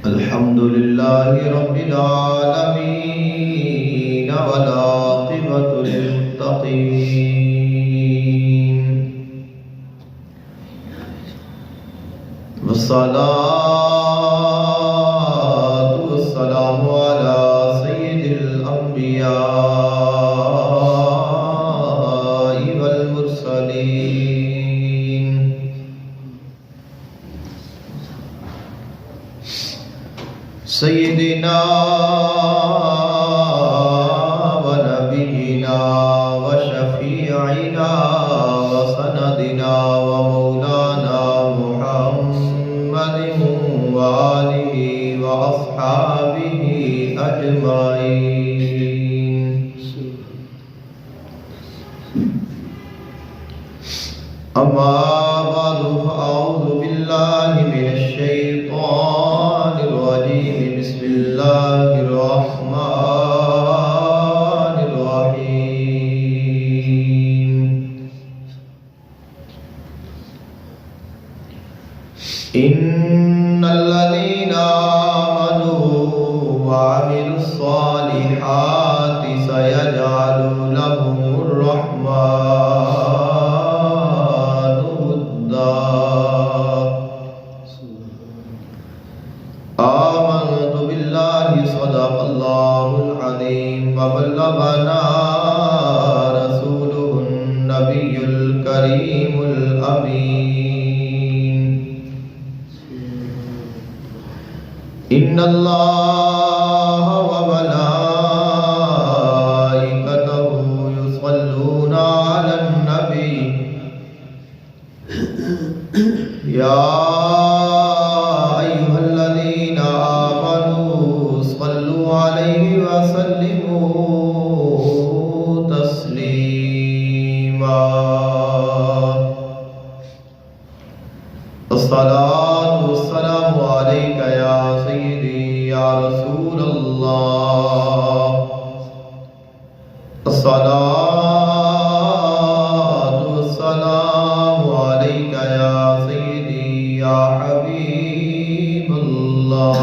الحمد لله رب العالمين والعاقبة للمتقين والصلاة والسلام على سيد الأنبياء والمرسلين سيدنا ونبينا وشفيعنا وسندنا ومولانا محمد وآله وأصحابه أجمعين. أما بعد فأعوذ بالله من الشيطان الرجيم. بسم الله الرحمن الرحيم. إن الذين آمنوا وعملوا الصالحات سيجعل لهم الرحمن ودا. آمنت بالله صدق الله العظيم وبلغنا رسوله النبي الكريم الأمين. إن الله وملائكته يصلون على النبي يا أيها الذين آمنوا صلوا عليه وسلموا تسليما. الصلاة والسلام عليك يا سيدي يا رسول الله. الصلاة والسلام عليك يا سيدي يا حبيب الله.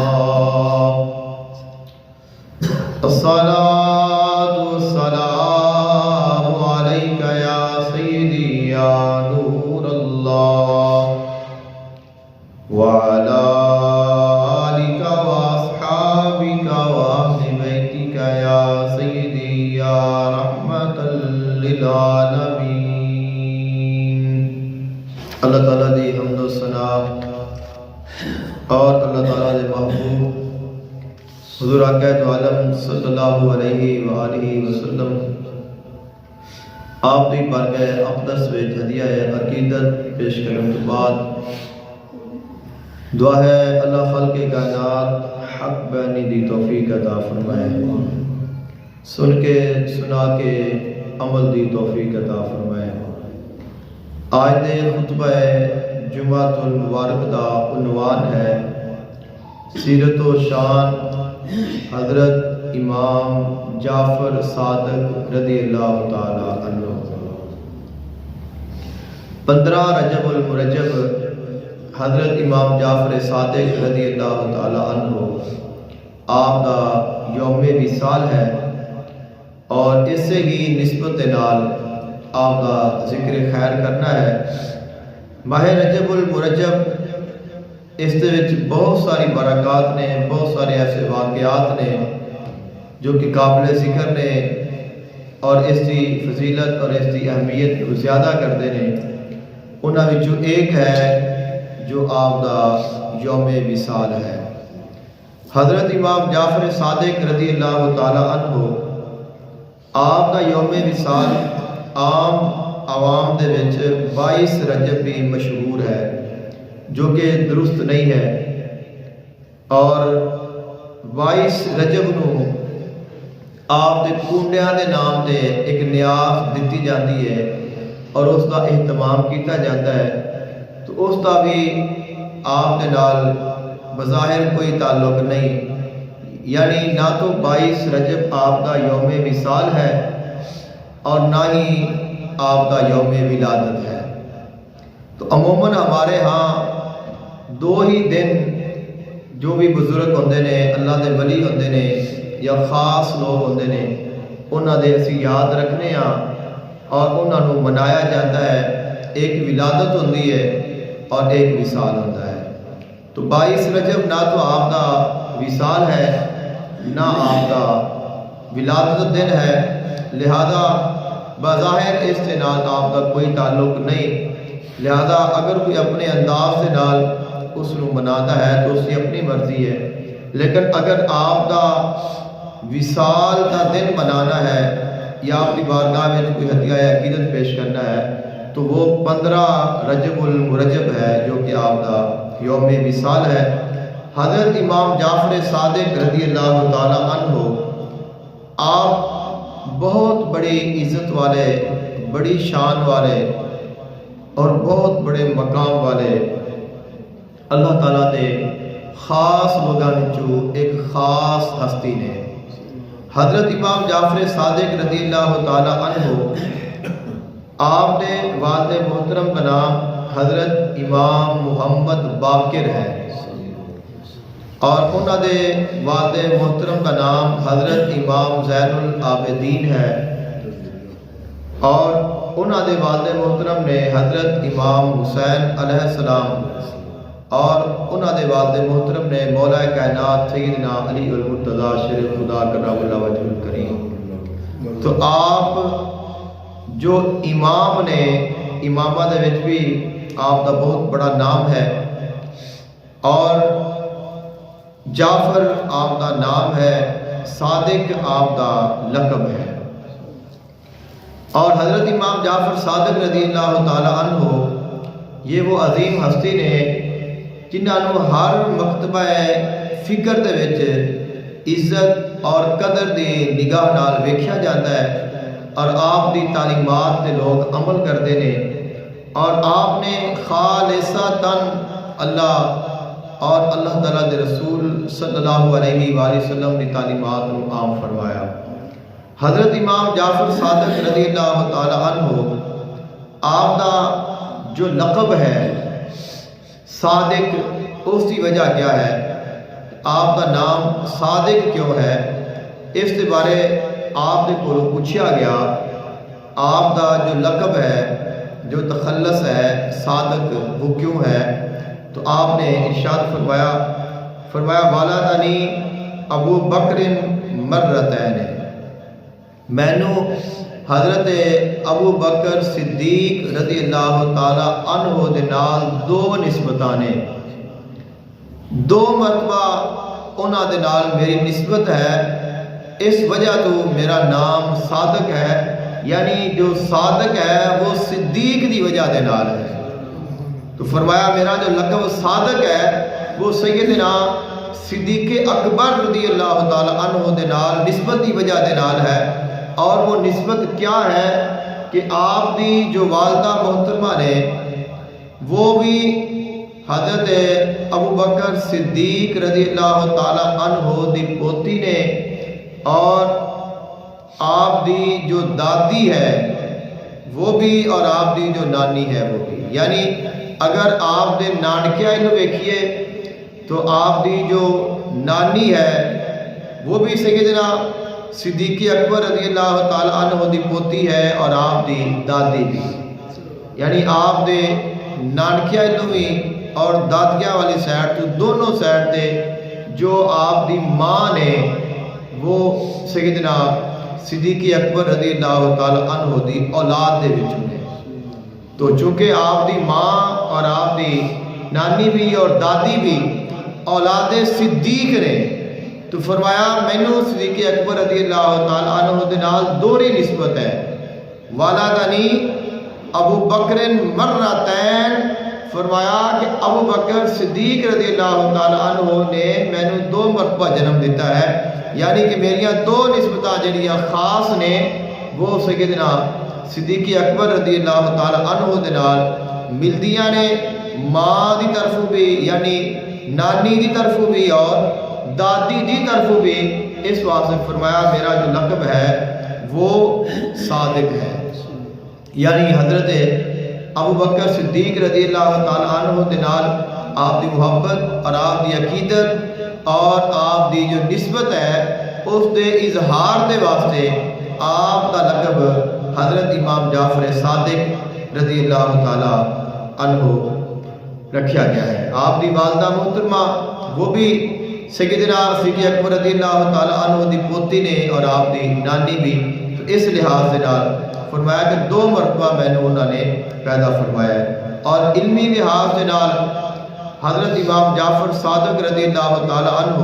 الصلاة والسلام عليك يا سيدي يا نور الله وعلى آلك وأصحابك وأهل بيتك يا سيدي يا رحمة للعالمين. اللہ تعالیٰ دی حمد و ثنا اور اللہ تعالیٰ دے محبوب حضور آقا دو عالم صلی اللہ علیہ وآلہ وسلم آپ دی بارگاہ اقدس وچ ہدیہ عقیدت پیش کرنے کے بعد دعا ہے اللہ خلق کائنات حق بیانی دی توفیق عطا فرمائے، سن کے سنا کے عمل دی توفیق عطا فرمائے. آج دے خطبہ جمعۃ المبارک دا عنوان ہے سیرت و شان حضرت امام جعفر صادق رضی اللہ تعالی عنہ. 15 رجب المرجب حضرت امام جعفر صادق رضی اللہ تعالی عنہ آپ دا یوم وصال ہے اور اس سے ہی نسبت نال آپ دا ذکر خیر کرنا ہے. ماہ رجب المرجب اس دے وچ بہت ساری برکات نے، بہت سارے ایسے واقعات نے جو کہ قابل ذکر نے اور اس کی فضیلت اور اس کی اہمیت کو زیادہ کرتے ہیں. انہاں وچوں ایک ہے جو آپ دا یوم وصال ہے. حضرت امام جعفر صادق رضی اللہ تعالی عنہ آپ دا یوم وصال عام عوام دے وچ 22 رجب بھی مشہور ہے جو کہ درست نہیں ہے، اور 22 رجب نو آپ دے کنڈیاں دے نام دے ایک نیاز دتی جاتی ہے اور اس کا اہتمام کیتا جاتا ہے. تو اس کا بھی آپ کے نال بظاہر کوئی تعلق نہیں، یعنی نہ تو 22 رجب آپ کا یوم وصال ہے اور نہ ہی آپ کا یوم ولادت ہے. تو عموماً ہمارے ہاں دو ہی دن جو بھی بزرگ ہوندے نے، اللہ دے ولی ہوندے نے یا خاص لوگ ہوندے نے، انہاں دے اسی یاد رکھنے ہاں اور انہاں نو منایا جاتا ہے۔ ایک ولادت ہوندی ہے اور ایک وصال ہوتا ہے۔ تو 22 رجب نہ تو آپ دا وصال ہے نہ آپ دا ولادت دن ہے، لہذا بظاہر اس سے نال آپ کا کوئی تعلق نہیں، لہذا اگر کوئی اپنے انداز سے نال اس نو مناتا ہے تو اس کی اپنی مرضی ہے، لیکن اگر آپ دا وصال کا دن منانا ہے یا آپ کی بارگاہ میں کوئی ہدیہ عقیدت پیش کرنا ہے تو وہ 15 رجب المرجب ہے جو کہ آپ کا یوم وصال ہے۔ حضرت امام جعفر صادق رضی اللہ تعالی عنہ آپ بہت بڑی عزت والے، بڑی شان والے اور بہت بڑے مقام والے اللہ تعالیٰ دے خاص لوگاں وچوں ایک خاص ہستی نے۔ حضرت امام جعفر صادق رضی اللہ تعالی عنہ آپ نے والد محترم کا نام حضرت امام محمد باقر ہے اور انہوں دے والد محترم کا نام حضرت امام زین العابدین ہے اور انہوں دے والد محترم نے حضرت امام حسین علیہ السلام اور انہوں دے والد محترم نے مولا کائنات سیدنا علی المرتضیٰ شریف خدا کرم اللہ وجہ الکریم۔ تو آپ جو امام نے، امامہ دے وچ بھی آپ دا بہت بڑا نام ہے اور جعفر آپ دا نام ہے، صادق آپ دا لقب ہے۔ اور حضرت امام جعفر صادق رضی اللہ تعالی عنہ یہ وہ عظیم ہستی نے جنہاں نو ہر مکتبہ فکر دے وچ عزت اور قدر دی نگاہ نال ویکھیا جاتا ہے اور آپ دی تعلیمات دے لوگ عمل کرتے ہیں اور آپ نے خالصتاً اللہ اور اللہ تعالیٰ دے رسول صلی اللہ علیہ وآلہ وسلم دی تعلیمات کو عام فرمایا۔ حضرت امام جعفر صادق رضی اللہ تعالی عنہ آپ دا جو لقب ہے صادق، اس کی وجہ کیا ہے، آپ کا نام صادق کیوں ہے، اس کے بارے آپ نے کو پوچھا گیا۔ آپ کا جو لقب ہے، جو تخلص ہے صادق، وہ کیوں ہے؟ تو آپ نے ارشاد فرمایا والدنی ابو بکر مرتین، مینو حضرت ابو بکر صدیق رضی اللہ تعالی عنہ دے نال دو نسبتاں نے، دو مرتبہ انہاں دے نال میری نسبت ہے، اس وجہ تو میرا نام صادق ہے، یعنی جو صادق ہے وہ صدیق دی وجہ دے نال ہے۔ تو فرمایا میرا جو لقب صادق ہے وہ سیدنا صدیق اکبر رضی اللہ تعالی عنہ دے نال نسبت دی وجہ دے نال ہے، اور وہ نسبت کیا ہے کہ آپ دی جو والدہ محترمہ نے وہ بھی حضرت ابو بکر صدیق رضی اللہ تعالی عنہ دی پوتی نے اور آپ دی جو دادی ہے وہ بھی اور آپ دی جو نانی ہے وہ بھی، یعنی اگر آپ دے نانکیاں انہوں ویکھیے تو آپ دی جو نانی ہے وہ بھی سیدنا صدیق اکبر رضی اللہ تعالی عنہ دی پوتی ہے اور آپ دی دادی بھی، یعنی آپ دے نانکیاں انہوں بھی اور دادیاں والی سائڈ تو دونوں سائڈ تے جو آپ دی ماں نے وہ سیدنا صدیق اکبر رضی اللہ تعالی عنہ دی اولاد دے وچوں نے۔ تو چونکہ آپ دی ماں اور آپ دی نانی بھی اور دادی بھی اولاد صدیق نے، تو فرمایا مینوں صدیق اکبر رضی اللہ تعالی عنہ دے نال دوہری نسبت ہے۔ والدنی ابو بکر مرتین، فرمایا کہ ابو بکر صدیق رضی اللہ تعالی عنہ نے مینوں دو مرتبہ جنم دیتا ہے، یعنی کہ میریاں دو نسبتاں جڑیاں خاص نے وہ سیدنا صدیق اکبر رضی اللہ تعالی عنہ دے نال ملدیاں نے، ماں دی طرفوں بھی یعنی نانی دی طرفوں بھی اور دادی دی طرفوں بھی، اس واسطے فرمایا میرا جو لقب ہے وہ صادق ہے، یعنی حضرت ابو بکر صدیق رضی اللہ تعالی عنہ دے نال آپ دی محبت اور آپ دی عقیدت اور آپ دی جو نسبت ہے اس دے اظہار دے واسطے آپ کا لقب حضرت امام جعفر صادق رضی اللہ تعالی عنہ رکھا گیا ہے۔ آپ دی والدہ محترمہ وہ بھی سیدنا صدیق اکبر رضی اللہ تعالی عنہ دی پوتی نے اور آپ دی نانی بھی، تو اس لحاظ سے فرمایا کہ 2 مرتبہ میں نے انہوں نے پیدا فرمایا ہے۔ اور علمی لحاظ سے حضرت امام جعفر صادق رضی اللہ تعالی عنہ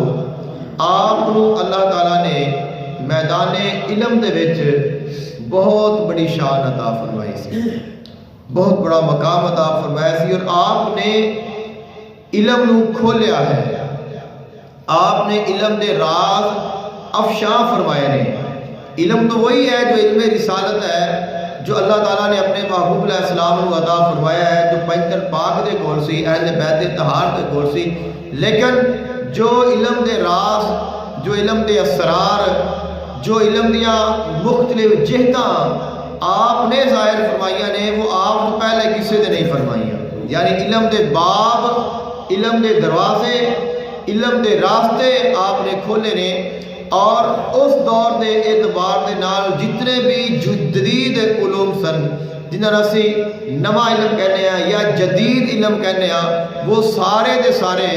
آپ کو اللہ تعالیٰ نے میدان علم دے وچ بہت بڑی شان عطا فرمائی سی، بہت بڑا مقام عطا فرمایا سی، اور آپ نے علم نو کھولیا ہے، آپ نے علم دے راز افشاں فرمائے نے۔ علم تو وہی ہے جو علم رسالت ہے، جو اللہ تعالیٰ نے اپنے محبوب علیہ السلام کو عطا فرمایا ہے، جو پنجتن پاک دے کول سی، اہل بیت طہار دے کول سی، لیکن جو علم دے راز، جو علم دے اسرار، جو علم دیا مختلف جہتاں آپ نے ظاہر فرمائیاں نے، وہ آپ تو پہلے کسی دے نہیں فرمائیاں۔ یعنی علم دے باب، علم دے دروازے، علم دے راستے آپ نے کھولے نے، اور اس دور دے اعتبار دے نال جتنے بھی جدید علوم سن، جنہاں اسی نواں علم کہنے ہیں یا جدید علم کہنے ہیں، وہ سارے دے سارے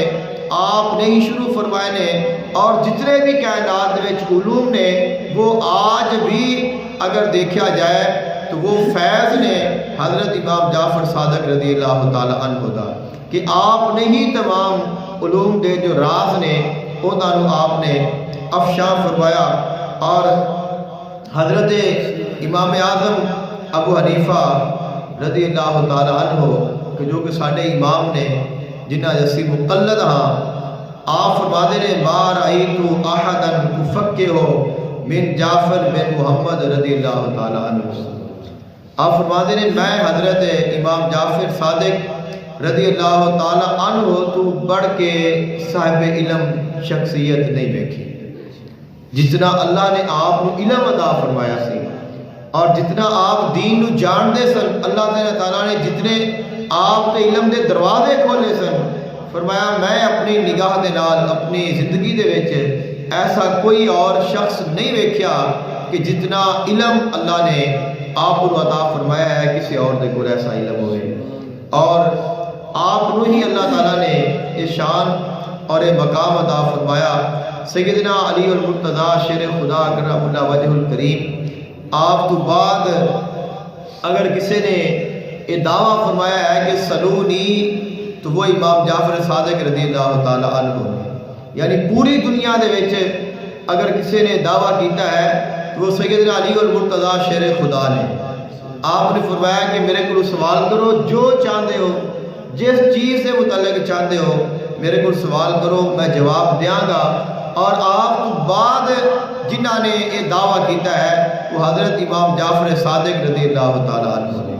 آپ نے ہی شروع فرمائے نے، اور جتنے بھی کائنات دے وچ علوم نے وہ آج بھی اگر دیکھا جائے تو وہ فیض نے حضرت امام جعفر صادق رضی اللہ تعالی عنہ دا، کہ آپ نے ہی تمام علوم دے جو راز نے انہاں نو آپ نے افشاں فرمایا۔ اور حضرت امام اعظم ابو حنیفہ رضی اللہ تعالی عنہ کہ جو کہ ساڈے امام نے، جنہاں اسی مقلد ہاں، آپ فرماتے نے ما رأیت احدا افقہ من جعفر بن محمد رضی اللہ تعالی عنہ۔ آپ فرماتے نے میں حضرت امام جعفر صادق رضی اللہ تعالی عنہ تو بڑھ کے صاحب علم شخصیت نہیں دیکھی، جتنا اللہ نے آپ کو علم عطا فرمایا سی، اور جتنا آپ دین نو جانتے سن، اللہ تعالیٰ نے جتنے آپ کے علم دے دروازے کھولے سن، فرمایا میں اپنی نگاہ دے نال اپنی زندگی دے وچ ایسا کوئی اور شخص نہیں ویکھیا کہ جتنا علم اللہ نے آپ کو عطا فرمایا ہے کسی اور دے کول ایسا علم ہوئے، اور آپ کو ہی اللہ تعالیٰ نے یہ شان اور یہ مقام عطا فرمایا۔ سیدنا علی المرتضیٰ شیر خدا کرم اللہ وجہ الکریم، آپ تو بعد اگر کسی نے یہ دعویٰ فرمایا ہے کہ سلونی، تو وہ امام جعفر صادق رضی اللہ تعالی عنہ، یعنی پوری دنیا دے وچ اگر کسی نے دعویٰ کیتا ہے تو وہ سیدنا علی المرتضیٰ شیر خدا نے۔ آپ نے فرمایا کہ میرے کو سوال کرو، جو چاہتے ہو، جس چیز سے متعلق چاہتے ہو میرے کو سوال کرو، میں جواب دیاں گا۔ اور آپ تو بعد جنہاں نے یہ دعویٰ کیتا ہے وہ حضرت امام جعفر صادق رضی اللہ تعالی عنہ نے،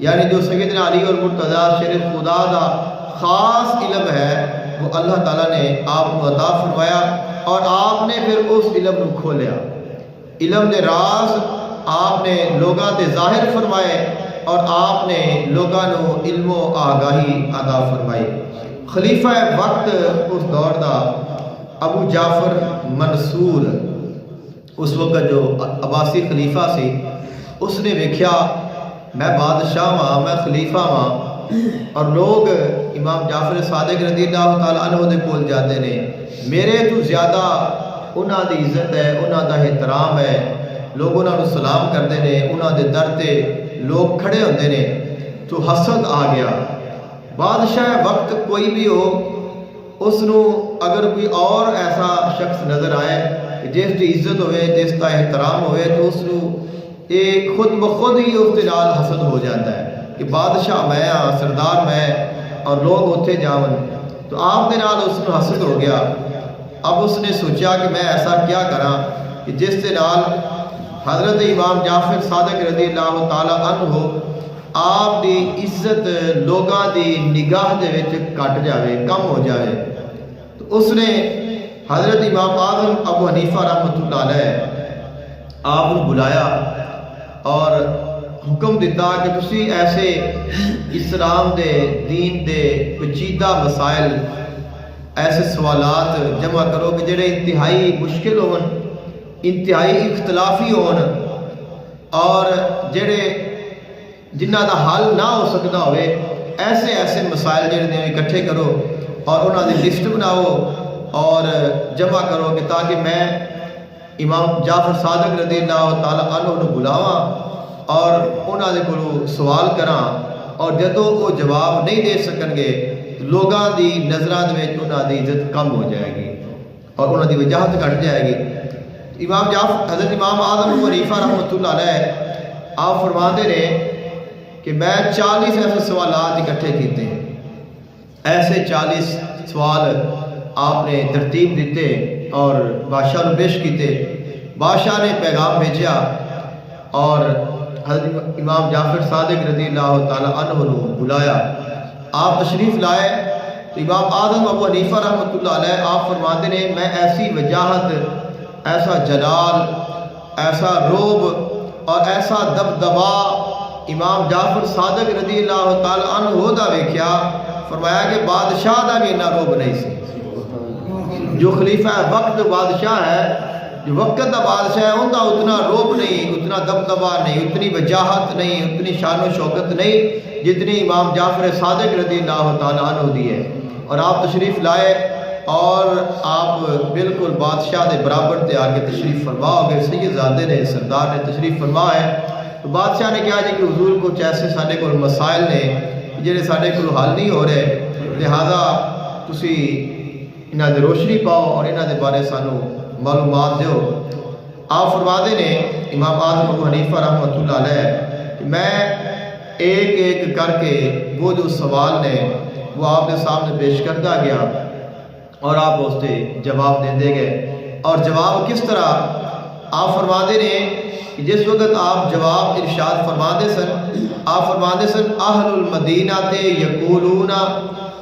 یعنی جو سیدنا علی المرتضیٰ شیر خدا دا خاص علم ہے وہ اللہ تعالیٰ نے آپ کو عطا فرمایا، اور آپ نے پھر اس علم کو کھولیا، علم دے راز آپ نے لوگاں تے ظاہر فرمائے، اور آپ نے لوگاں نو علم و آگاہی عطا فرمائی۔ خلیفہ وقت اس دور دا ابو جعفر منصور، اس وقت جو عباسی خلیفہ سی، اس نے ویکھیا میں بادشاہ ہاں، میں خلیفہ ہاں، اور لوگ امام جعفر صادق رضی اللہ تعالیٰ عنہ دے کول جاتے نے، میرے تو زیادہ انہاں دی عزت ہے، انہاں دا احترام ہے، لوگ انہاں نو سلام کرتے نے، انہاں دے در تے لوگ کھڑے ہوندے نے، تو حسد آ گیا۔ بادشاہ وقت کوئی بھی ہو، اس نو اگر کوئی اور ایسا شخص نظر آئے جس کی عزت ہوئے، جس کا احترام ہوئے، تو اس نو یہ خود بخود ہی اس کے نال حسد ہو جاتا ہے کہ بادشاہ میں ہاں، سردار میں، اور لوگ اتنے جاون، تو آپ کے نال اس نو حسد ہو گیا۔ اب اس نے سوچا کہ میں ایسا کیا کراں کہ جس کے نال حضرت امام جعفر صادق رضی اللہ تعالی عنہ آپ دی عزت لوگاں دی نگاہ دے وچ کٹ جاوے، کم ہو جاوے۔ تو اس نے حضرت امام اعظم ابو حنیفہ رحمۃ اللہ علیہ آپ کو بلایا اور حکم دیتا کہ تسی ایسے اسلام دے دین دے پیچیدہ مسائل، ایسے سوالات جمع کرو کہ جڑے انتہائی مشکل ہون، انتہائی اختلافی ہون، اور جڑے جنہ دا حل نہ ہو سکتا ہوئے، ایسے ایسے مسائل جڑے نے اکٹھے کرو اور انہاں دی لسٹ بناؤ اور جمع کرو کہ تاکہ میں امام جعفر صادق رضی اللہ تعالیٰ عنہ نو بلاواں اور انہاں دے کولوں سوال کراں، اور جدوں وہ جواب نہیں دے سکن گے لوگاں دی نظراں دے وچ انہاں دی عزت کم ہو جائے گی اور انہاں دی وجاہت گھٹ جائے گی۔ امام جعفر حضرت امام اعظم ابو حنیفہ رحمۃ اللہ علیہ آپ فرماتے نے کہ میں 40 ایسے سوالات اکٹھے کیتے ہیں، ایسے 40 سوال آپ نے ترتیب دیتے اور بادشاہ نے پیش کیتے۔ بادشاہ نے پیغام بھیجا اور حضرت امام جعفر صادق رضی اللہ تعالیٰ عنہ نے بلایا۔ آپ تشریف لائے تو امام اعظم ابو حنیفہ رحمۃ اللہ علیہ آپ فرماتے ہیں میں ایسی وجاہت، ایسا جلال، ایسا روب اور ایسا دبدبا امام جعفر صادق رضی اللہ تعالیٰ عنہ دا ویکھیا، فرمایا کہ بادشاہ دا بھی اتنا روب نہیں سی۔ جو خلیفہ وقت بادشاہ ہے، جو وقت دا بادشاہ ہے، ان کا اتنا روب نہیں، اتنا دبدبا نہیں، اتنی وجاہت نہیں، اتنی شان و شوکت نہیں جتنی امام جعفر صادق رضی اللہ تعالیٰ عنہ دی ہے۔ اور آپ تشریف لائے اور آپ بالکل بادشاہ دے برابر تے آگے تشریف فرما ہو گئے۔ سید زادے نے، سردار نے تشریف فرما ہے تو بادشاہ نے کہا جی کہ حضور کچھ ایسے سارے کو مسائل نے جڑے سارے کو حل نہیں ہو رہے، لہذا تسی انہاں دے روشنی پاؤ اور انہاں دے بارے سانو معلومات دیو۔ آپ فرماتے نے امام اعظم ابو حنیفہ رحمۃ اللہ علیہ کہ میں ایک ایک کر کے وہ جو سوال نے وہ آپ کے سامنے پیش کرتا گیا اور آپ اس سے جواب دے گئے۔ اور جواب کس طرح؟ آپ فرماتے نے کہ جس وقت آپ جواب ارشاد فرماتے سن، آپ فرماتے سن اہل المدینہ یقولون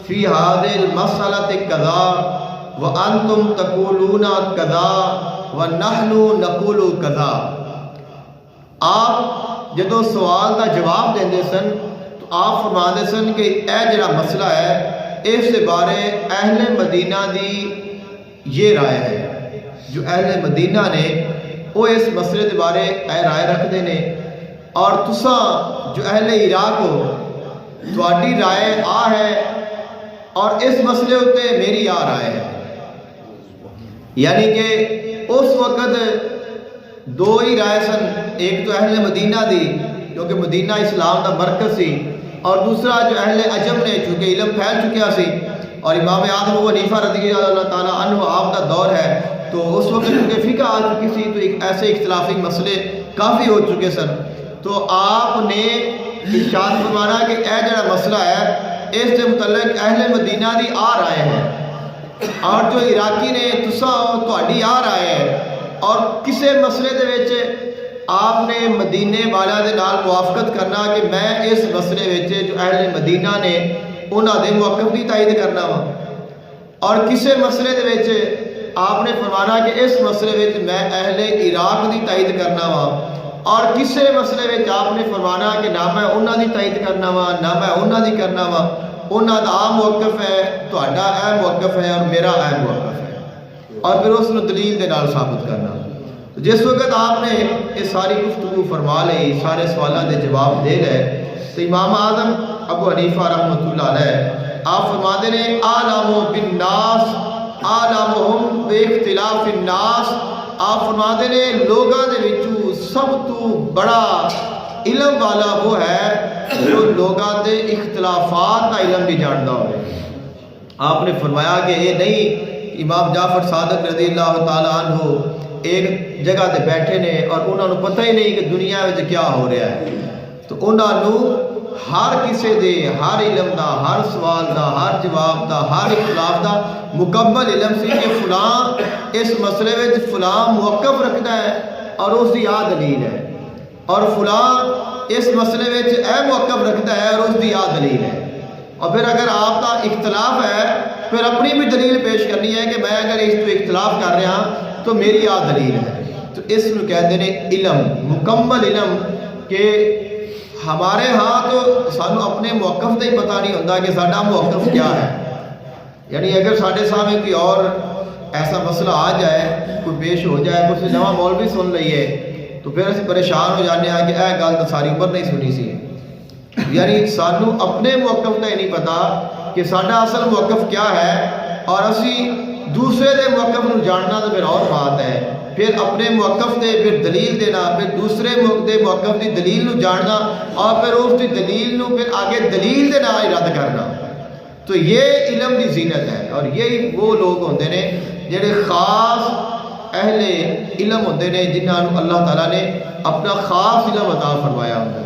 فی هذه المسألة کذا وانتم تقولون کذا ونحن نقول کذا۔ آپ جدو سوال کا جواب دے سن تو آپ فرماتے سن کہ اے جڑا مسئلہ ہے اس سے بارے اہل مدینہ دی یہ رائے ہے، جو اہل مدینہ نے وہ اس مسئلے کے بارے اے رائے رکھتے ہیں، اور تساں جو اہل عراق ہو تواڈی رائے آ ہے اور اس مسئلے ہوتے میری آ رائے ہے۔ یعنی کہ اس وقت دو ہی رائے سن، ایک تو اہل مدینہ دی کیونکہ مدینہ اسلام کا مرکز سی، اور دوسرا جو اہل عجم نے چونکہ علم پھیل چکیا سی، اور امام اعظم ابو حنیفہ رضی اللہ تعالیٰ عنہ آپ کا دور ہے تو اس وقت چونکہ فقہ آ چکی سی تو ایک ایسے اختلافی مسئلے کافی ہو چکے سن، تو آپ نے ارشاد فرمانا کہ اے جڑا مسئلہ ہے اس سے متعلق اہل مدینہ دی آ رائے ہے، اور جو عراقی نے تساں تہاڈی آ رائے ہے، اور کسے مسئلے دے وچ آپ نے مدینے والا دے نال موافقت کرنا کہ میں اس مسئلے وچ جو اہل مدینہ نے انہاں دے موقف دی تائید کرنا وا، اور کسے مسئلے دے وچ آپ نے فرمانا کہ اس مسئلے وچ میں اہل عراق دی تائید کرنا وا، اور کسے مسئلے وچ آپ نے فرمانا کہ نہ میں انہاں دی تائید کرنا وا نہ میں انہاں دی کرنا وا، انہاں دا عام موقف ہے، تہاڈا اے موقف ہے اور میرا اے موقف ہے، اور پھر اس نو دلیل دے نال ثابت کرنا۔ جس وقت آپ نے یہ ساری گفتگو فرما لی، سارے سوالات دے جواب دے گئے، تو امام اعظم ابو حنیفہ رحمۃ اللہ علیہ آپ فرماتے ہیں اعلم بالناس اعلمہم باختلاف الناس، آپ فرماتے ہیں لوگاں دے وچوں سب تو بڑا علم والا وہ ہے جو لوگاں دے اختلافات کا علم بھی جانتا ہوئے۔ آپ نے فرمایا کہ یہ نہیں امام جعفر صادق رضی اللہ تعالیٰ عنہ ایک جگہ تے بیٹھے نے اور انہوں نے پتہ ہی نہیں کہ دنیا میں کیا ہو رہا ہے، تو انہوں ہر کسی دے ہر علم دا، ہر سوال دا، ہر جواب دا، ہر اختلاف دا مکمل علم سی کہ فلاں اس مسئلے میں فلاں موقف رکھتا ہے اور اس دی آ دلیل ہے، اور فلاں اس مسئلے میں اے موقف رکھتا ہے اور اس دی آ دلیل ہے، اور پھر اگر آپ کا اختلاف ہے پھر اپنی بھی دلیل پیش کرنی ہے کہ میں اگر اس تو اختلاف کر رہا تو میری آ دلیل ہے۔ تو اس میں کہتے ہیں علم، مکمل علم، کہ ہمارے ہاں تو سانو اپنے موقف کا ہی پتہ نہیں ہوتا کہ ساڈا موقف کیا ہے، یعنی اگر ساڈے سامنے کوئی اور ایسا مسئلہ آ جائے، کوئی پیش ہو جائے، کوئی نواں مولوی سن لئیے تو پھر اسی پریشان ہو جانے ہیں کہ اے گل تو ساری عمر نہیں سنی سی. یعنی سانو اپنے موقف کا ہی نہیں پتا کہ ساڈا اصل موقف کیا ہے، اور اسی دوسرے دے موقف نو جاننا تو پھر اور بات ہے. پھر اپنے موقف دے پھر دلیل دینا، پھر دوسرے دے موقف دی دلیل نو جاننا، اور پھر اس دی دلیل نو پھر آگے دلیل دے نال رد کرنا. تو یہ علم دی زینت ہے، اور یہی وہ لوگ ہوندے نے جڑے خاص اہل علم ہوندے نے، جنہاں نو اللہ تعالیٰ نے اپنا خاص علم عطا فرمایا ہوتا ہے.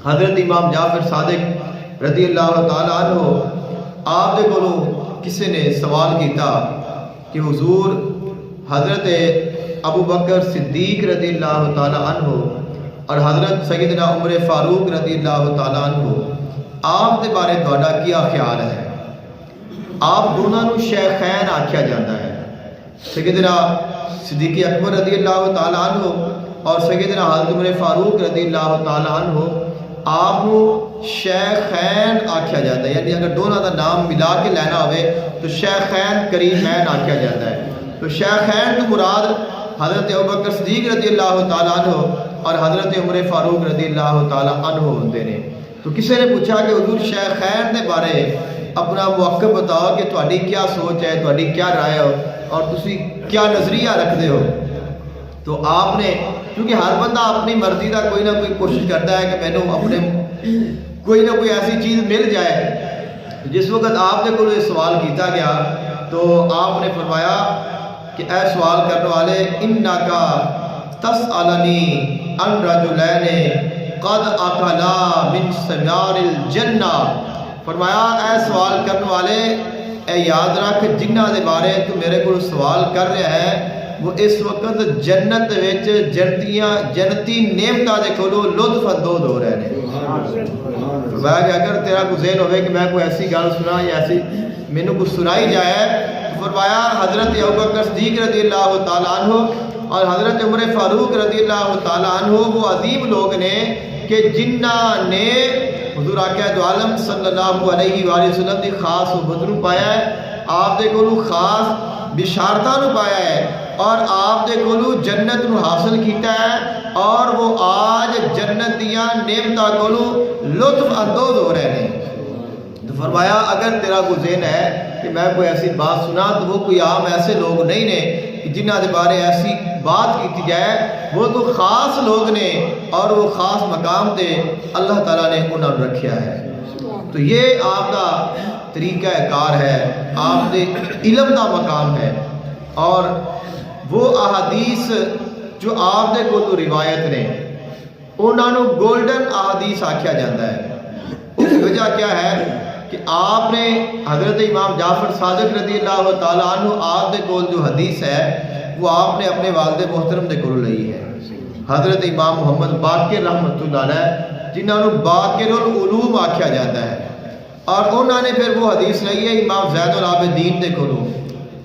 حضرت امام جعفر صادق رضی اللہ تعالیٰ عنہ، آپ دے کولوں کسی نے سوال کیتا کہ حضور حضرت ابو بکر صدیق رضی اللہ تعالیٰ عنہ اور حضرت سیدنا عمر فاروق رضی اللہ تعالیٰ عنہ، آپ دے بارے تہاڈا کیا خیال ہے؟ آپ دونوں نو شیخین آکھیا جاتا ہے. سیدنا صدیق اکبر رضی اللہ تعالیٰ عنہ اور سیدنا حضرت عمر فاروق رضی اللہ تعالیٰ عنہ، آپ کو شیخین آکھیا جاتا ہے. یعنی اگر دونوں کا نام ملا کے لینا ہوئے تو شیخین کریمین آکھیا جاتا ہے. تو شیخین تو مراد حضرت ابوبکر صدیق رضی اللہ تعالیٰ عنہ اور حضرت عمر فاروق رضی اللہ تعالیٰ عنہ ہوندے نے. تو کسی نے پوچھا کہ حضور شیخین دے بارے اپنا موقف بتاؤ کہ تہاڈی کیا سوچ ہے، تہاڈی کیا رائے ہو، اور تسی کیا نظریہ رکھتے ہو. تو آپ نے، کیونکہ ہر بندہ اپنی مرضی کا کوئی نہ کوئی کوشش کرتا ہے کہ میں نے اپنے کوئی نہ کوئی ایسی چیز مل جائے. جس وقت آپ نے کوئی سوال کیتا گیا تو آپ نے فرمایا کہ اے سوال کرنے والے، انکا تسألنی ان رجلین قد اکلا من ثمار الجنہ. فرمایا اے سوال کرنے والے، اے یاد رکھ جنہ دے بارے تو میرے کو سوال کر رہا ہے وہ اس وقت جنت وچ جنتی نعمتاں دے کولوں لطف اندوز ہو رہے ہیں. فرمایا کہ اگر تیرا کوئی ذہن ہوئے کہ میں کوئی ایسی گل سنا یا ایسی مینوں کوئی سنائی جائے، تو فرمایا حضرت ابوبکر صدیق رضی اللہ تعالیٰ عنہ اور حضرت عمر فاروق رضی اللہ تعالیٰ عنہ وہ عظیم لوگ نے کہ جنہاں نے حضور آقا دو عالم صلی اللہ علیہ وآلہ وسلم دی خاص صحبت نو پایا ہے، آپ دے کولوں خاص بشارتاں نو پایا ہے، اور آپ دے کولوں جنت نو حاصل کیتا ہے، اور وہ آج جنت دیاں نعمتاں کولوں لطف اندوز ہو رہے ہیں. تو فرمایا اگر تیرا کوئی ذہن ہے کہ میں کوئی ایسی بات سنا تو وہ کوئی عام ایسے لوگ نہیں نے کہ جنہ دے بارے ایسی بات کی جائے، وہ تو خاص لوگ نے اور وہ خاص مقام تے اللہ تعالیٰ نے انہوں نے رکھیا ہے. تو یہ آپ کا طریقہ کار ہے، آپ دے علم دا مقام ہے. اور وہ احادیث جو آپ دے کو روایت نے انہوں نے گولڈن احادیث آکھیا جاتا ہے. اس کی وجہ کیا ہے کہ آپ نے حضرت امام جعفر صادق رضی اللہ تعالیٰ عنہ آپ دے کول جو حدیث ہے وہ آپ نے اپنے والد محترم دے کول لئی ہے. حضرت امام محمد باقر رحمۃ اللہ علیہ جنہوں نے باقر العلوم آکھیا جاتا ہے، اور انہوں نے پھر وہ حدیث لئی ہے امام زین العابدین دے کولوں،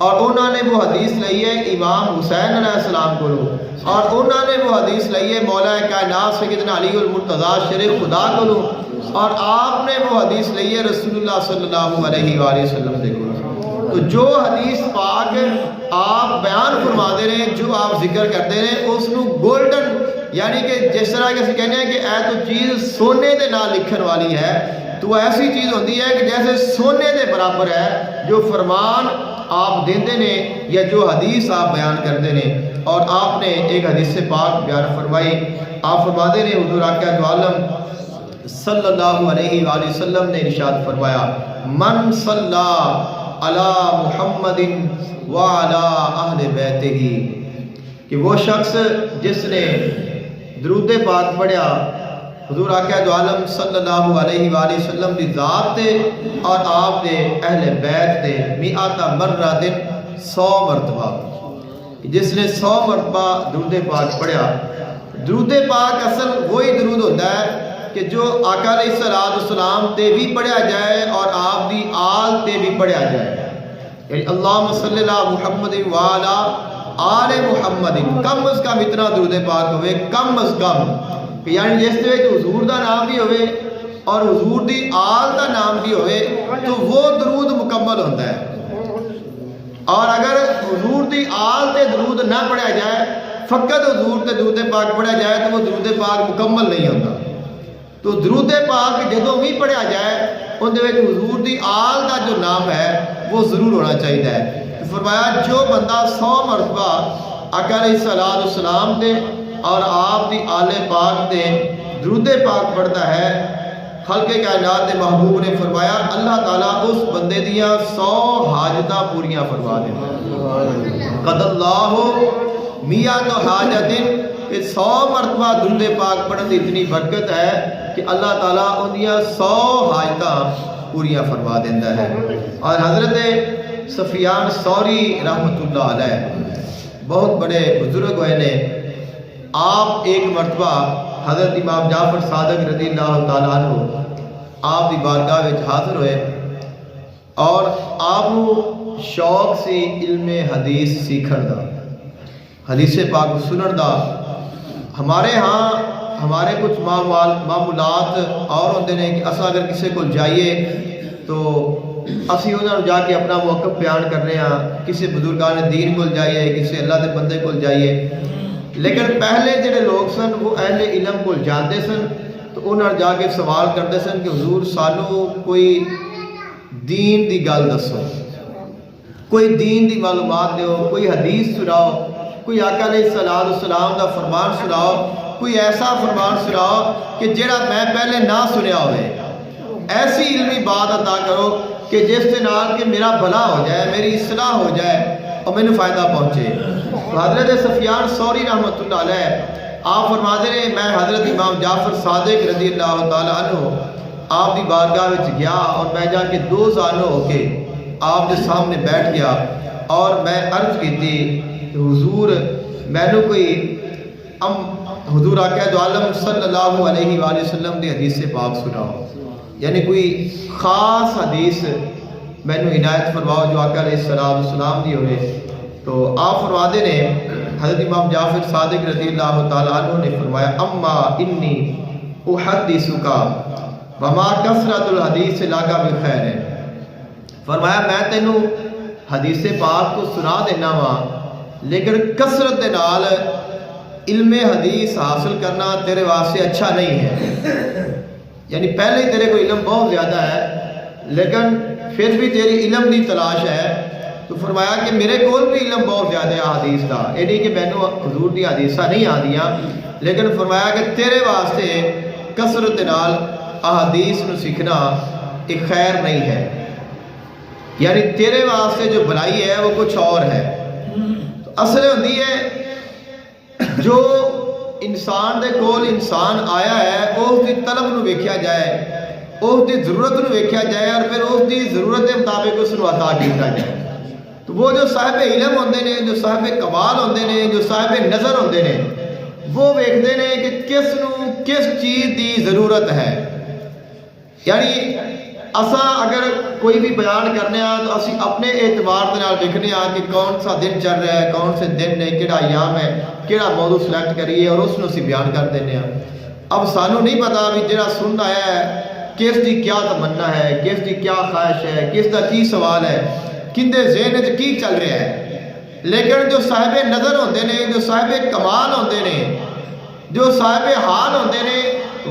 اور انہوں نے وہ حدیث لئی ہے امام حسین علیہ السلام کولوں، اور انہوں نے وہ حدیث لئی ہے مولا کائنات سیدنا علی المرتضیٰ شیر خدا کولوں، اور آپ نے وہ حدیث لئی ہے رسول اللہ صلی اللہ علیہ وآلہ وسلم دے کولوں. تو جو حدیث پاک آپ بیان فرما دے رہے ہیں، جو آپ ذکر کرتے ہیں، اس نو گولڈن، یعنی کہ جس طرح کہ اسی کہنے ہیں کہ اے تو چیز سونے دے نال لکھن والی ہے، تو ایسی چیز ہوتی ہے کہ جیسے سونے دے برابر ہے جو فرمان آپ دیندے نے یا جو حدیث آپ بیان کرتے ہیں. اور آپ نے ایک حدیث پاک بیان فرمائی، آپ فرما دے رہے حضور آقا دو عالم صلی اللہ علیہ وآلہ وسلم نے ارشاد فرمایا، من صلی علی محمد وعلی اہل بیتہ، کہ وہ شخص جس نے درود پاک پڑھیا حضور آقا دو عالم صلی اللہ علیہ وآلہ وسلم دی ذات تے اور آپ دے اہل بیت تے مئات مرہ دن 100 مرتبہ، جس نے 100 مرتبہ درود پاک پڑھیا. درود پاک اصل وہی درود ہوتا ہے کہ جو آقا علیہ السلام تے بھی پڑھیا جائے اور آپ دی آل تے بھی پڑھیا جائے. یعنی اللہم صلی اللہ محمد وعلا آل محمد، کم از کم اتنا درود پاک ہوئے، کم از کم، یعنی جس طرح حضور دا نام بھی ہوئے اور حضور دی آل دا نام بھی ہوئے تو وہ درود مکمل ہوتا ہے. اور اگر حضور دی آل تے درود نہ پڑھا جائے، فقط حضور تے درود پاک پڑھا جائے تو وہ درود پاک مکمل نہیں ہوتا. تو درود پاک جدوں بھی پڑھا جائے ان دے وچ حضور دی آل دا جو نام ہے وہ ضرور ہونا چاہیے. فرمایا جو بندہ 100 مرتبہ آقا علیہ السلام دے اور آپ دی آل پاک دے درود پاک پڑھتا ہے، خلق کائنات دے محبوب نے فرمایا اللہ تعالیٰ اس بندے دیاں 100 حاجتاں پوریاں فرما دیتا ہے. قد اللہ میات حاجت، کہ 100 مرتبہ درود پاک پڑھن دی اتنی برکت ہے کہ اللہ تعالیٰ ان دیاں 100 حاجتاں پوریاں فرما دیتا ہے. اور حضرت سفیان ثوری رحمۃ اللہ علیہ بہت بڑے بزرگ ہوئے نے. آپ ایک مرتبہ حضرت امام جعفر صادق رضی اللہ تعالیٰ عنہ آپ دی بارگاہ وچ حاضر ہوئے اور آپ شوق سی علم حدیث سیکھن دا، حدیث پاک سنن دا. ہمارے ہاں ہمارے کچھ معمولات اور ہوندے نے کہ اساں اگر کسی کو جائیے تو اسی انہاں نوں جا کے اپنا موقف بیان کرنے ہاں، کسی بزرگان دین کو جائیے، کسی اللہ دے بندے کو جائیے. لیکن پہلے جڑے لوگ سن وہ اہل علم کو جانتے سن تو انہاں جا کے سوال کرتے سن کہ حضور سانو کوئی دین دی گل دسو، کوئی دین دی معلومات دیو، کوئی حدیث سناؤ، کوئی آقا علیہ السلام دا فرمان سناؤ، کوئی ایسا فرمان سناؤ کہ جڑا میں پہلے نہ سنیا ہوئے. ایسی علمی بات عطا کرو کہ جس کے نال کہ میرا بھلا ہو جائے، میری اصلاح ہو جائے اور مینوں فائدہ پہنچے. تو حضرت سفیان ثوری رحمۃ اللہ علیہ آپ فرماتے ہیں میں حضرت امام جعفر صادق رضی اللہ تعالیٰ عنہ آپ دی بارگاہ وچ گیا اور میں جا کے 2 زانو ہو کے آپ کے سامنے بیٹھ گیا اور میں عرض کی تھی کہ حضور مینوں کوئی حضور آقا دو عالم صلی اللہ علیہ وآلہ وسلم دی حدیث پاک سناؤ، یعنی کوئی خاص حدیث مینوں عنایت فرماؤ جو آقا علیہ السلام دی ہوئے. تو آپ فرماتے نے حضرت امام جعفر صادق رضی اللہ تعالیٰ عنہ نے فرمایا اما انی احدثک وما کثرت الحدیث لک بخیر. فرمایا میں تینوں حدیث پاک کو سنا دینا وا لیکن کثرت دے نال علم حدیث حاصل کرنا تیرے واسطے اچھا نہیں ہے. یعنی پہلے ہی تیرے کو علم بہت زیادہ ہے لیکن پھر بھی تیری علم دی تلاش ہے. تو فرمایا کہ میرے کول بھی علم بہت زیادہ ہے حدیث دا، یہ نہیں کہ مینوں حضور دی حدیثاں نہیں آندیاں، لیکن فرمایا کہ تیرے واسطے کثرت نال احادیث نو سیکھنا ایک خیر نہیں ہے. یعنی تیرے واسطے جو بھلائی ہے وہ کچھ اور ہے. تو اصل ہوندی ہے جو انسان دے کول انسان آیا ہے اس دی طلب نو ویکھیا جائے، اس دی ضرورت نو ویکھیا جائے اور پھر اس دی ضرورت کے مطابق اس نو عطا کیتا جائے. تو وہ جو صاحب علم ہوندے نے، جو صاحب کمال ہوندے نے، جو صاحب نظر ہوندے نے، وہ ویکھدے نے کہ کس نو کس چیز دی ضرورت ہے. یعنی اساں اگر کوئی بھی بیان کرنے ہاں تو اسی اپنے اعتبار دے نال دیکھنے ہاں کہ کون سا دن چل رہا ہے، کون سے دن نے، کیڑا ایام ہے، کیڑا موضوع سلیکٹ کریے اور اس نو اسی بیان کر دینے ہاں. اب سانو نہیں پتا بھی جڑا سن آیا ہے کس دی کیا تمنا ہے، کس دی کیا خواہش ہے، کس دا کی سوال ہے، کندے ذہن وچ کی چل رہا ہے. لیکن جو صاحب نظر ہوندے نے، جو صاحب کمال ہوندے نے، جو صاحب حال ہوندے نے،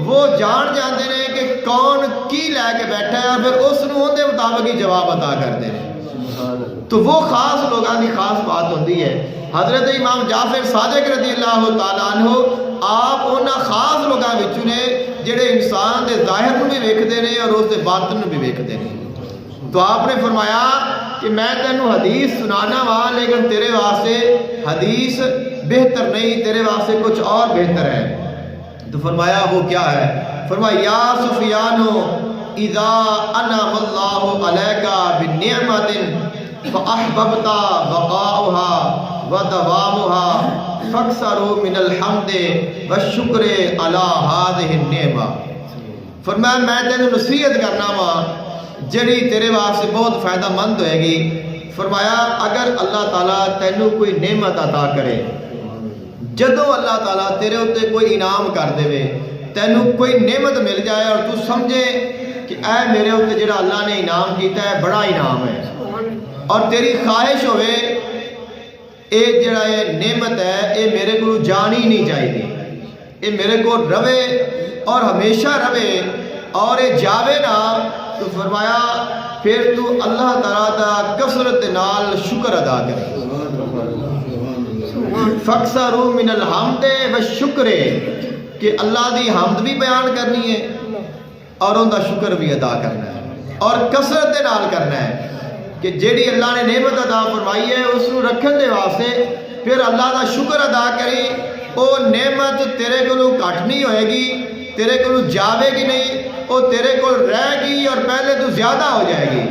وہ جان جاندے نے کہ کون کی لے کے بیٹھا ہے اور پھر اس نو اندے مطابق ہی جواب عطا کرتے ہیں. تو وہ خاص لوگوں کی خاص بات ہوتی ہے. حضرت امام جعفر صادق رضی اللہ تعالیٰ عنہ آپ انہاں خاص لوگوں وچوں نے جڑے انسان دے ظاہر نو بھی ویکھدے نے اور اس دے باطن نو بھی ویکھدے نے. تو آپ نے فرمایا کہ میں تینوں حدیث سنانا وا لیکن تیرے واسطے حدیث بہتر نہیں، تیرے واسطے کچھ اور بہتر ہے. تو فرمایا وہ کیا ہے؟ فرمایا یا سفیانو اذا انعم اللہ علیک بنعمت فاحببت بقاؤها ودوامها فاکثروا من الحمد والشکر علی هذه النعمہ. فرمایا میں تینوں نصیحت کرنا وا جڑی تیرے واسطے بہت فائدہ مند ہوئے گی. فرمایا اگر اللہ تعالیٰ تینوں کوئی نعمت عطا کرے، جدو اللہ تعالیٰ تیرے اتنے کوئی انعام کر دے، تینوں کوئی نعمت مل جائے اور تو سمجھے کہ اے میرے اوپر جڑا اللہ نے انعام کیتا ہے بڑا انعام ہے، اور تیری خواہش ہوئے اے جڑا یہ نعمت ہے اے میرے کو جانی نہیں چاہیے، اے میرے کو روے اور ہمیشہ روے اور اے جاوے نا، تو فرمایا پھر تو اللہ تعالیٰ دا کثرت نال شکر ادا کرے۔ فَاكْثَرُوا مِنَ الْحَمْدِ وَالشُّكْرِ، کہ اللہ دی حمد بھی بیان کرنی ہے اور ان دا شکر بھی ادا کرنا ہے، اور کثرت دے نال کرنا ہے کہ جیڑی اللہ نے نعمت ادا فرمائی ہے اس کو رکھن دے واسطے پھر اللہ دا شکر ادا کری، او نعمت تیرے کو گھٹ نہیں ہوئے گی، تیرے کو جاوے گی نہیں، وہ تیرے کو رہ گی اور پہلے تو زیادہ ہو جائے گی،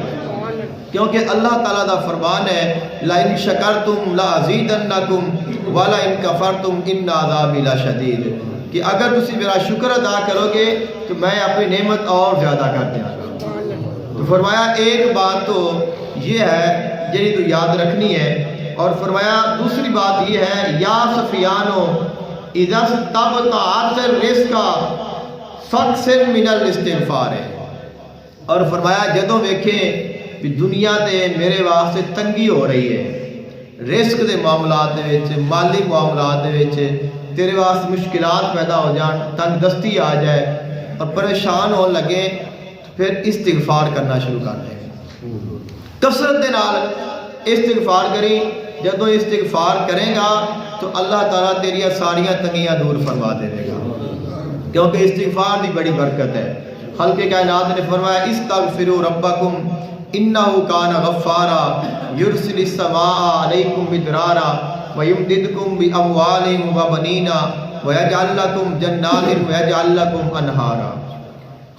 کیونکہ اللہ تعالیٰ دا فرمان ہے لَإِن شَكَرْتُمْ لَأَزِيدَنَّكُمْ وَلَئِن كَفَرْتُمْ إِنَّ عَذَابِي لَشَدِيدٌ، کہ اگر تسی میرا شکر ادا کرو گے تو میں اپنی نعمت اور زیادہ کر دیا۔ تو فرمایا ایک بات تو یہ ہے جنہی تو یاد رکھنی ہے، اور فرمایا دوسری بات یہ ہے یا سفیانو اذا استبطأت الرزق فاکثر من الاستغفار، اور فرمایا جدوں ویکھیں کہ دنیا تے میرے واسطے تنگی ہو رہی ہے، رزق دے معاملات دے وچ، مالی معاملات دے وچ تیرے واسطے مشکلات پیدا ہو جان، تنگ دستی آ جائے اور پریشان ہو لگے، تو پھر استغفار کرنا شروع کر دیں، کثرت دے نال استغفار کری۔ جدوں استغفار کریں گا تو اللہ تعالیٰ تیری ساریاں تنگیاں دور فرما دے گا، کیونکہ استغفار دی بڑی برکت ہے۔ خالق کائنات نے فرمایا استغفروا ربکم انہ کان غفارا یرسل السماء علیکم مدرارا ویمددکم باموال وبنین ویجعل لکم جنات ویجعل لکم انہارا۔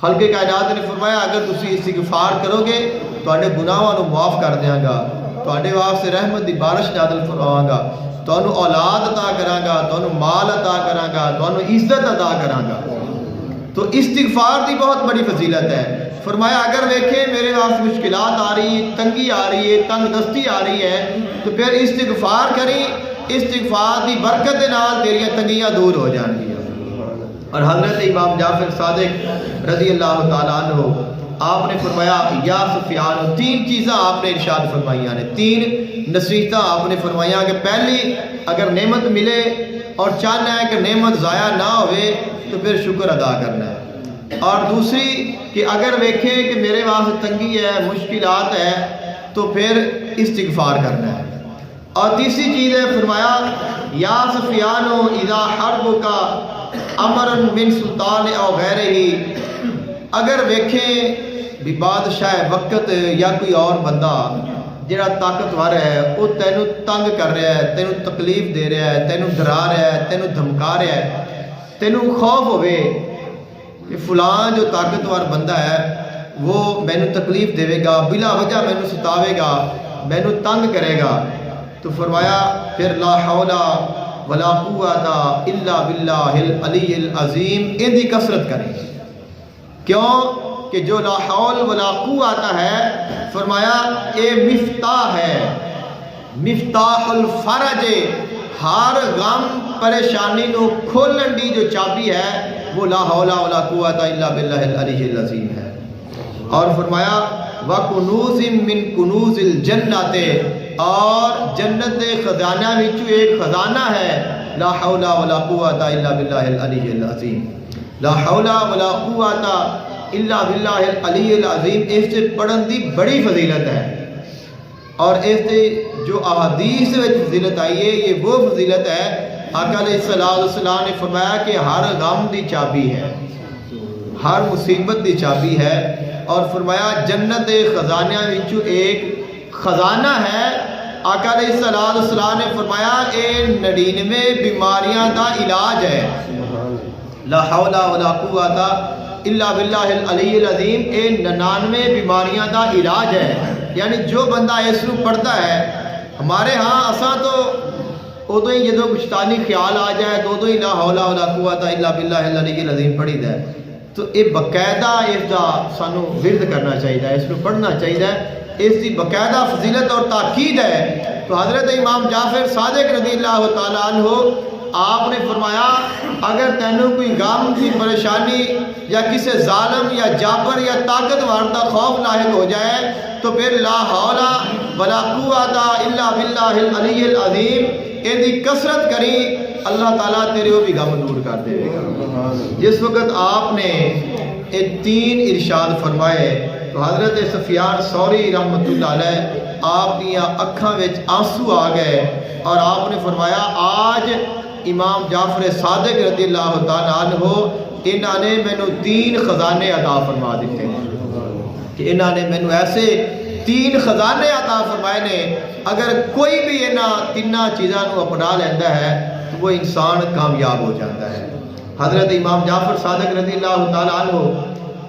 خالق کائنات نے فرمایا اگر تسی استغفار کرو گے تواڈے گناہاں نو معاف کر دیاں گا، تواڈے واسطے رحمت دی بارش نازل فرماواں گا، تانوں اولاد عطا کراں گا، تانوں مال عطا کراں گا، تانوں عزت عطا کراں گا۔ تو استغفار دی بہت بڑی فضیلت ہے۔ فرمایا اگر دیکھیں میرے واسطے مشکلات آ رہی ہے، تنگی آ رہی ہے، تنگ دستی آ رہی ہے، تو پھر استغفار کریں، استغفار دی برکت دے نال تیریاں تنگیاں دور ہو جان گی۔ اور حضرت امام جعفر صادق رضی اللہ تعالیٰ عنہ آپ نے فرمایا یا سفیان، تین چیزاں آپ نے ارشاد فرمائیاں نے، تین نصیحتیں آپ نے فرمائیاں کہ پہلی اگر نعمت ملے اور چاہنا ہے کہ نعمت ضائع نہ ہوئے تو پھر شکر ادا کرنا ہے، اور دوسری کہ اگر دیکھیں کہ میرے واسطے تنگی ہے، مشکلات ہے، تو پھر استغفار کرنا ہے، اور تیسری چیز ہے فرمایا یا سفیانو اذا حربک امرا من سلطان او غیرہ، اگر دیکھیں بھی بادشاہ وقت یا کوئی اور بندہ جڑا طاقتور ہے وہ تینوں تنگ کر رہا ہے، تینوں تکلیف دے رہا ہے، تینوں ڈرا رہا ہے، تینوں دھمکا رہا ہے، تینوں خوف ہوئے کہ فلان جو طاقتور بندہ ہے وہ مینوں تکلیف دے گا، بلا وجہ مینوں ستاوے گا، مینوں تنگ کرے گا، تو فرمایا پھر لا حول ولا قوت الا باللہ العلی العظیم، ان دی کثرت کریں۔ کیوں کہ جو لا حول ولا قوت ہے فرمایا اے مفتاح ہے، مفتاح الفرج، ہر غم پریشانی نو کھولن دی جو چابی ہے وہ لا حول ولا قوت الا باللہ العلی العظیم ہے۔ اور فرمایا وَكُنُوزٍ مِّن كُنُوزِ الْجَنَّةِ، اور جنت کے خزانہ وچوں ایک خزانہ ہے لا حول ولا قوت الا باللہ العلی العظیم، لا حول ولا قوت الا باللہ العلی العظیم، اس سے پڑھن دی بڑی فضیلت ہے، اور اس سے جو احادیث میں فضیلت آئی ہے یہ وہ فضیلت ہے آقا علیہ السلام نے فرمایا کہ ہر غم دی چابی ہے، ہر مصیبت دی چابی ہے، اور فرمایا جنت خزانہ وچوں ایک خزانہ ہے، آقا علیہ السلام نے فرمایا اے 99 بیماریاں دا علاج ہے، لا حول ولا قوت الا باللہ العلی العظیم، اے 99 بیماریاں دا علاج ہے۔ یعنی جو بندہ اس کو پڑھتا ہے، ہمارے ہاں اساں تو ادو ہی جدو شیطانی خیال آ جائے تو ادو ہی لا حول ولا قوت الا باللہ العلی العظیم پڑھی دا ہے، تو یہ باقاعدہ اس کا سانو ورد کرنا چاہیے، اس کو پڑھنا چاہیے، اس کی باقاعدہ فضیلت اور تاکید ہے۔ تو حضرت امام جعفر صادق رضی اللہ تعالیٰ عنہ آپ نے فرمایا اگر تینوں کوئی غم کی پریشانی یا کسی ظالم یا جابر یا طاقتور کا خوف لاحق ہو جائے تو پھر لا حول ولا قوت الا باللہ العلی العظیم ان کی کثرت کری، اللہ تعالیٰ تیرے وہ بھی غم دور کر دے گا۔ جس وقت آپ نے یہ 3 ارشاد فرمائے تو حضرت سفیان ثوری رحمۃ اللہ علیہ آپ دیا اکھاں وچ آنسو آ گئے اور آپ نے فرمایا آج امام جعفر صادق رضی اللہ تعالیٰ عنہ انہوں نے مینوں 3 خزانے عطا فرما دیتے ہیں کہ انہوں نے مینوں ایسے 3 خزانے عطا فرمائے نے، اگر کوئی بھی انہاں 3 چیزاں کو اپنا لیندہ ہے تو وہ انسان کامیاب ہو جاتا ہے۔ حضرت امام جعفر صادق رضی اللہ تعالیٰ عنہ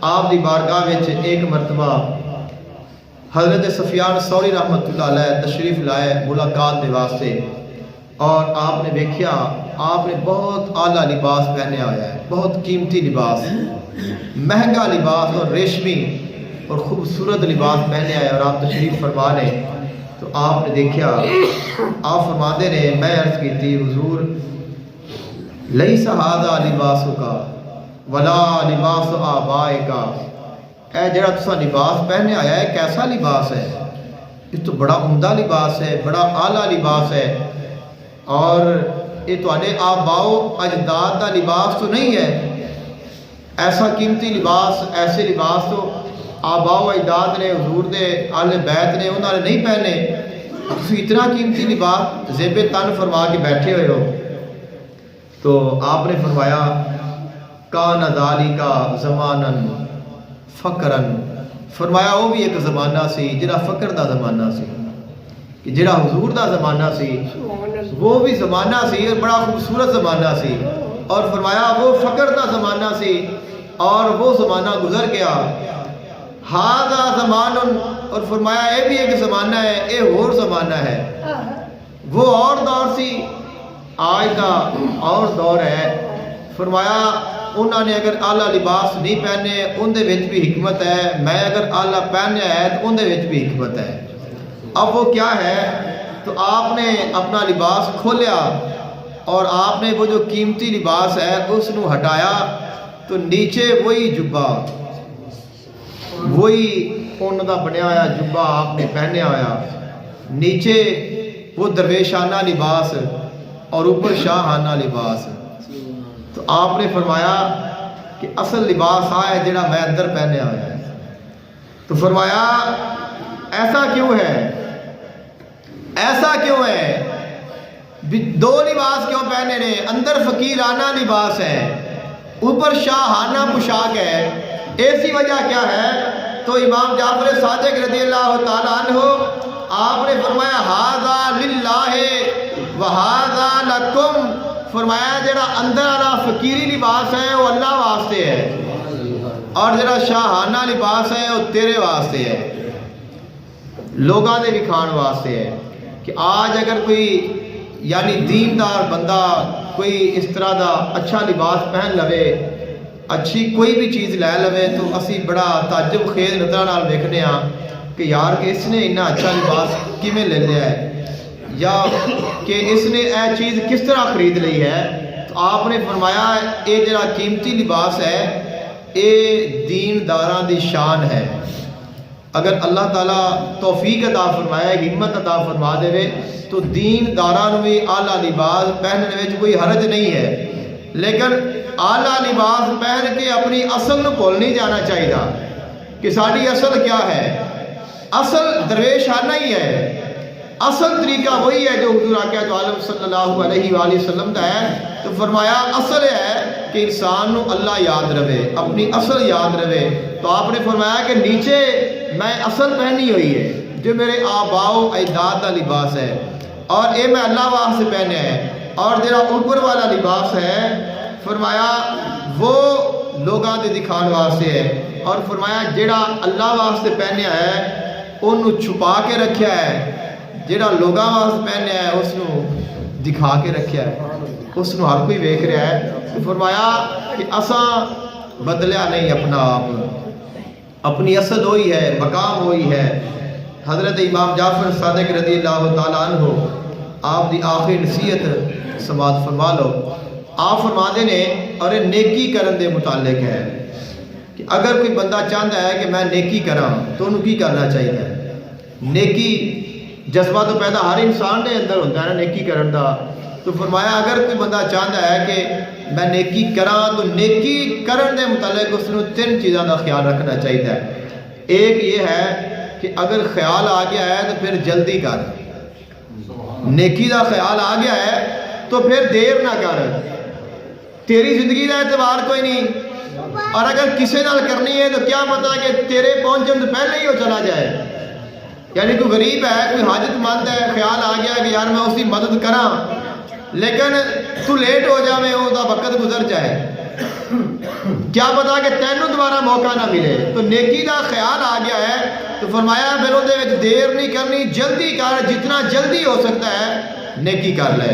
آپ دی بارگاہ وچ ایک مرتبہ حضرت سفیان ثوری رحمۃ اللہ علیہ تشریف لائے ملاقات دے واسطے، اور آپ نے دیکھیا آپ نے بہت اعلیٰ لباس پہنے آیا ہے، بہت قیمتی لباس، مہنگا لباس اور ریشمی اور خوبصورت لباس پہنے آئے، اور آپ تشریف فرما رہے تو آپ نے دیکھیا آپ فرماتے رہے، میں عرض کی تھی حضور لیس ھذا لباسک ولا لباس آبائک، اے جڑا تسا لباس پہنے آیا ہے کیسا لباس ہے؟ یہ تو بڑا عمدہ لباس ہے، بڑا اعلیٰ لباس ہے، اور یہ تواڈے آباؤ اجداد کا لباس تو نہیں ہے، ایسا قیمتی لباس، ایسے لباس تو آباؤ اجداد نے حضور دے اہل بیت نے انہوں نے نہیں پہنے، تسی اتنا قیمتی لباس زیب تن فرما کے بیٹھے ہوئے ہو۔ تو آپ نے فرمایا کان ذالک زمانا فقرن، فرمایا وہ بھی ایک زمانہ سی جڑا فقر دا زمانہ سی، کہ جڑا حضور دا زمانہ سی وہ بھی زمانہ سی اور بڑا خوبصورت زمانہ سی، اور فرمایا وہ فقر دا زمانہ سی اور وہ زمانہ گزر گیا۔ ھذا زمان، اور فرمایا یہ بھی ایک زمانہ ہے، یہ اور زمانہ ہے، وہ اور دور سی آج دا اور دور ہے۔ فرمایا انہوں نے اگر اعلیٰ لباس نہیں پہنے ان دے وچ بھی حکمت ہے، میں اگر اعلیٰ پہنیا ہے تو ان دے وچ بھی حکمت ہے۔ اب وہ کیا ہے؟ تو آپ نے اپنا لباس کھولیا اور آپ نے وہ جو قیمتی لباس ہے اس نو ہٹایا تو نیچے وہی جبہ، وہی اون دا بنیا ہوا جبہ آپ نے پہنیا ہوا، نیچے وہ درویشانہ لباس اور اوپر شاہانہ لباس۔ تو آپ نے فرمایا کہ اصل لباس آیا ہے جڑا میں اندر پہنے آیا ہے۔ تو فرمایا ایسا کیوں ہے، ایسا کیوں ہے، 2 لباس کیوں پہنے نے؟ اندر فقیرانہ لباس ہے، اوپر شاہانہ پوشاک ہے، ایسی وجہ کیا ہے؟ تو امام جعفر صادق رضی اللہ تعالیٰ عنہ آپ نے فرمایا ھذا للہ وھذا لکم، فرمایا جڑا اندر والا فقیری لباس ہے وہ اللہ واسطے ہے، اور جڑا شاہانہ لباس ہے وہ تیرے واسطے ہے، لوگاں دے وکھان واسطے ہے۔ کہ آج اگر کوئی یعنی دیندار بندہ کوئی اس طرح دا اچھا لباس پہن لوے، اچھی کوئی بھی چیز لے لوے تو اسی بڑا تعجب خیز نظر نال ویکھنے ہاں کہ یار کہ اس نے اتنا اچھا لباس کیویں لے لیا ہے، یا کہ اس نے اے چیز کس طرح خرید لی ہے۔ تو آپ نے فرمایا یہ جڑا قیمتی لباس ہے یہ دینداراں دی شان ہے، اگر اللہ تعالیٰ توفیق عطا فرمائے، ہمت عطا فرما دے تو دینداراں بھی اعلیٰ لباس پہننے میں کوئی حرج نہیں ہے، لیکن اعلیٰ لباس پہن کے اپنی اصل بھول نہیں جانا چاہیے کہ ساری اصل کیا ہے۔ اصل درویشانہ ہی ہے، اصل طریقہ وہی ہے جو حضور آقا تو عالم صلی اللہ علیہ وآلہ وسلم کا ہے۔ تو فرمایا اصل ہے کہ انسان نو اللہ یاد رہے، اپنی اصل یاد رہے۔ تو آپ نے فرمایا کہ نیچے میں اصل پہنی ہوئی ہے جو میرے آباؤ اجداد کا لباس ہے، اور اے میں اللہ واسطے پہنے ہے، اور جڑا اوپر والا لباس ہے فرمایا وہ لوگاں دے دکھان واسطے ہے، اور فرمایا جڑا اللہ واسطے پہنیا ہے انہوں چھپا کے رکھیا ہے، جڑا لوگاں واسطے پہنیا ہے اس نو دکھا کے رکھیا ہے، اس نو ہر کوئی ویکھ رہا ہے۔ تو فرمایا کہ اساں بدلیا نہیں اپنا آپ، اپنی اصل ہوئی ہے، مقام ہوئی ہے۔ حضرت امام جعفر صادق رضی اللہ تعالیٰ عنہ آپ دی آخری نصیحت سماعت فرما لو. آپ فرماتے نے اور نیکی کرن دے متعلق ہے کہ اگر کوئی بندہ چاہتا ہے کہ میں نیکی کراں تو انہوں کی کرنا چاہیے. نیکی جذبہ تو پیدا ہر انسان دے اندر ہوتا ہے نا نیکی کرن دا. تو فرمایا اگر کوئی بندہ چاہتا ہے کہ میں نیکی کراں تو نیکی کرن دے متعلق اس نے 3 چیزاں کا خیال رکھنا چاہیے. ایک یہ ہے کہ اگر خیال آ گیا ہے تو پھر جلدی کر. نیکی دا خیال آ گیا ہے تو پھر دیر نہ کر. تیری زندگی کا اعتبار کوئی نہیں، اور اگر کسی نال کرنی ہے تو کیا پتا کہ تیرے پہنچنے سے پہلے ہی وہ چلا جائے. یعنی کوئی غریب ہے، کوئی حاجت مند ہے، خیال آ گیا کہ یار میں اس کی مدد کراں، لیکن تو لیٹ ہو جائے وہ وقت گزر جائے، کیا پتا کہ تینوں دوبارہ موقع نہ ملے. تو نیکی کا خیال آ گیا ہے تو فرمایا پھر وہ دیر نہیں کرنی، جلدی کر، جتنا جلدی ہو سکتا ہے نیکی کر لے.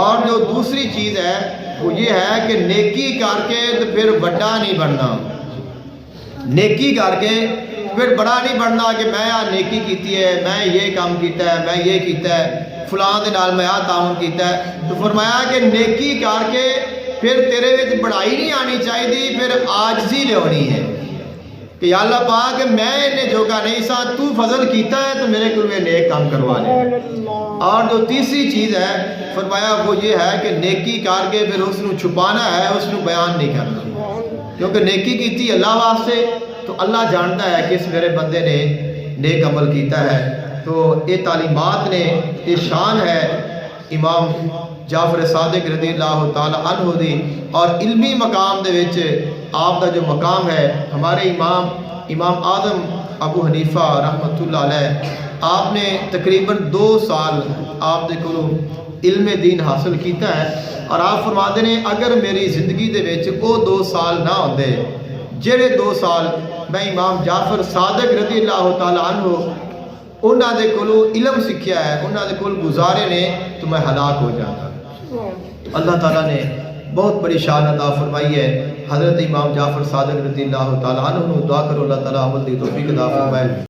اور جو دوسری چیز ہے وہ یہ ہے کہ نیکی کر کے تو پھر بڑا نہیں بننا. نیکی کر کے پھر بڑا نہیں بننا کہ میں آ نیکی کیتی ہے، میں یہ کام کیتا ہے، میں یہ کیتا ہے، فلاں دے نال میں آ تعاون کیتا ہے. تو فرمایا کہ نیکی کر کے پھر تیرے وچ بڑائی نہیں آنی چاہیے، پھر عاجزی لونی ہے کہ یا اللہ پاک میں انہیں جوگا نہیں سا، تو فضل کیتا ہے تو میرے کو نیک کام کروا لے. اور جو تیسری چیز ہے فرمایا وہ یہ ہے کہ نیکی کر کے پھر اس کو چھپانا ہے، اس کو بیان نہیں کرنا، کیونکہ نیکی کیتی اللہ واسطے تو اللہ جانتا ہے کہ اس میرے بندے نے نیک عمل کیتا ہے. تو یہ تعلیمات نے، یہ شان ہے امام جعفر صادق رضی اللہ تعالی عنہ دی. اور علمی مقام دے وچ آپ دا جو مقام ہے، ہمارے امام اعظم ابو حنیفہ رحمۃ اللہ علیہ، آپ نے تقریباً 2 سال آپ دے کولوں علم دین حاصل کیتا ہے. اور آپ فرماتے ہیں اگر میری زندگی دے وچ وہ 2 سال نہ ہوندے جڑے 2 سال میں امام جعفر صادق رضی اللہ تعالی عنہ انہاں دے کولوں علم سیکھیا ہے، انہاں دے کول گزارے نے، تو میں ہلاک ہو جاتا. اللہ تعالیٰ نے بہت بڑی شان عطا فرمائی ہے. حضرت امام جعفر صادق رضی اللہ تعالی عنہ دعا کرو اللہ تعالیٰ عمل دی توفیق عطا فرمائے.